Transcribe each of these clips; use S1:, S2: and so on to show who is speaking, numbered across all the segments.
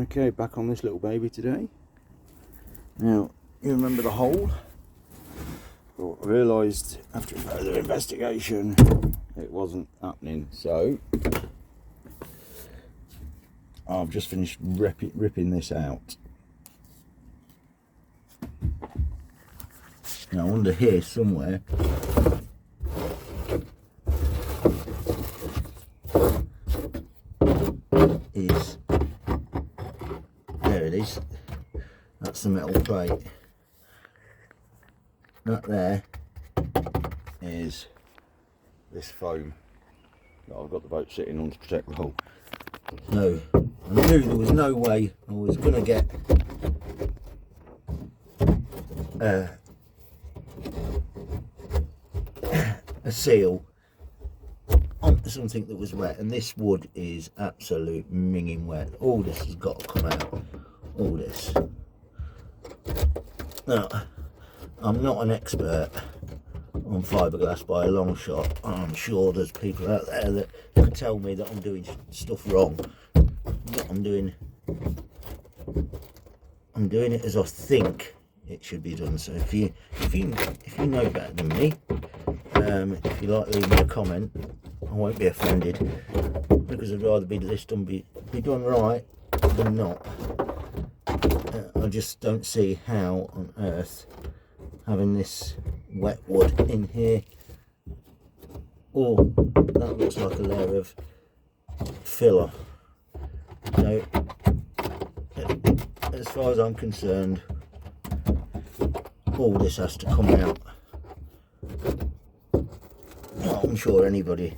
S1: Okay, back on this little baby today. Now, you remember the hole? Well, I realised after further investigation it wasn't happening, so I've just finished ripping this out. Now, under here somewhere is, there it is, that's the metal plate. That there is this foam that I've got the boat sitting on to protect the hull. So I knew there was no way I was going to get a seal onto something that was wet, and this wood is absolute minging wet. All this has got to come out, all this. Now, I'm not an expert on fiberglass by a long shot. I'm sure there's people out there that can tell me that I'm doing stuff wrong. But I'm doing it as I think it should be done. So if you know better than me, if you like leave me a comment, I won't be offended, because I'd rather this be done right than not. I just don't see how on earth having this wet wood in here, or that looks like a layer of filler. So as far as I'm concerned, all this has to come out. I'm sure anybody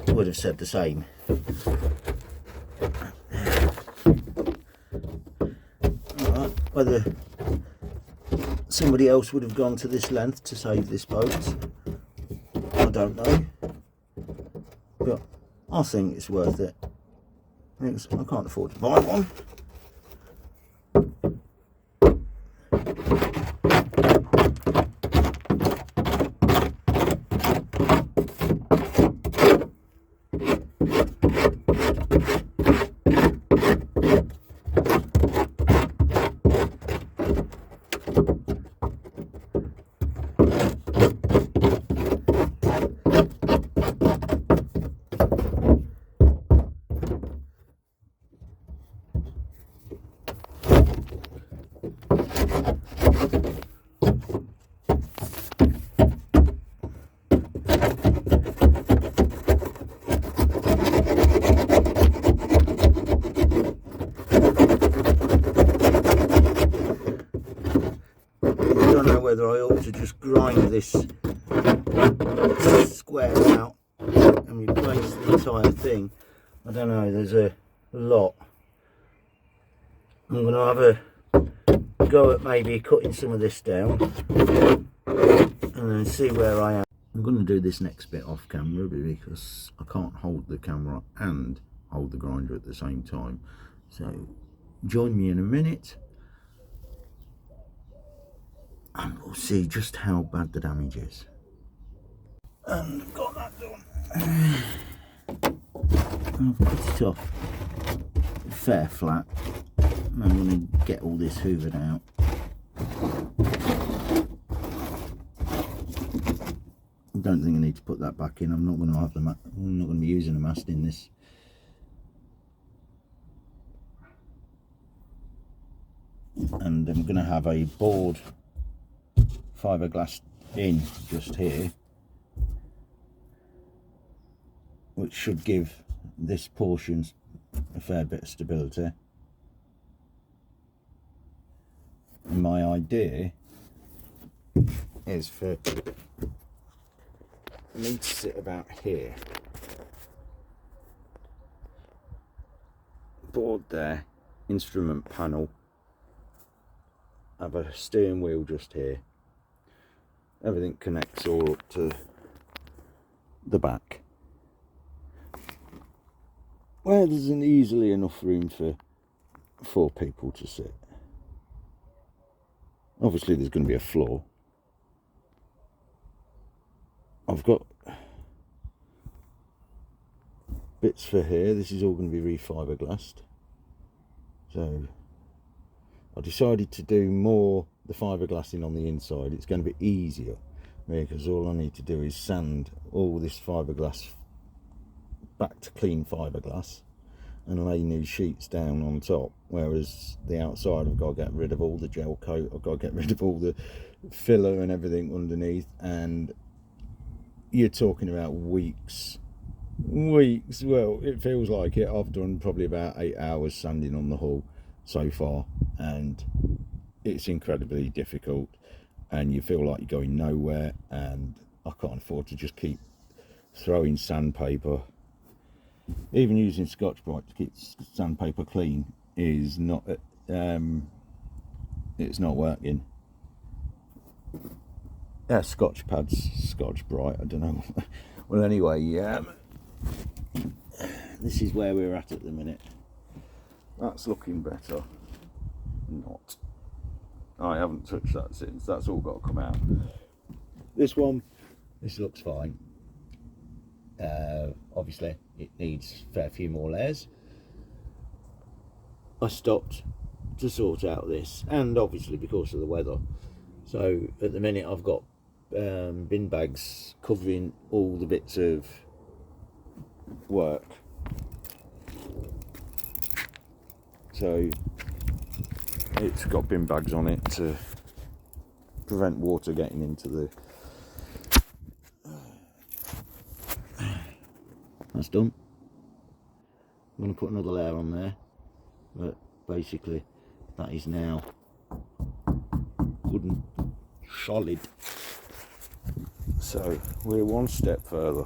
S1: would have said the same. Whether somebody else would have gone to this length to save this boat, I don't know, but I think it's worth it. I can't afford to buy one. Whether I ought to just grind this square out and replace the entire thing. I don't know, there's a lot. I'm going to have a go at maybe cutting some of this down and then see where I am. I'm going to do this next bit off camera because I can't hold the camera and hold the grinder at the same time. So join me in a minute and we'll see just how bad the damage is. And I've got that done. I've put it off fair flat. I'm going to get all this hoovered out. I don't think I need to put that back in. I'm not going to have I'm not going to be using a mast in this. And I'm going to have a board fiberglass in just here, which should give this portion a fair bit of stability. And my idea is for me to sit about here, board there, instrument panel, have a steering wheel just here. Everything connects all up to the back, where there's an easily enough room for 4 people to sit. Obviously there's going to be a floor. I've got bits for here. This is all going to be refiberglassed. So I decided to do more the fiberglassing on the inside. It's going to be easier because all I need to do is sand all this fiberglass back to clean fiberglass and lay new sheets down on top, whereas the outside I've got to get rid of all the gel coat, I've got to get rid of all the filler and everything underneath, and you're talking about weeks. Well, it feels like it. I've done probably about 8 hours sanding on the hull so far, and it's incredibly difficult, and you feel like you're going nowhere, and I can't afford to just keep throwing sandpaper. Even using Scotch-Brite to keep sandpaper clean is not it's not working. Scotch pads, Scotch-Brite, I don't know. Well, anyway, this is where we're at the minute. That's looking better. Not. I haven't touched that since. That's all got to come out. This looks fine. Obviously it needs a fair few more layers. I stopped to sort out this, and obviously because of the weather, so at the minute I've got bin bags covering all the bits of work, so it's got bin bags on it to prevent water getting into the... That's done. I'm going to put another layer on there, but basically that is now good and solid. So we're one step further.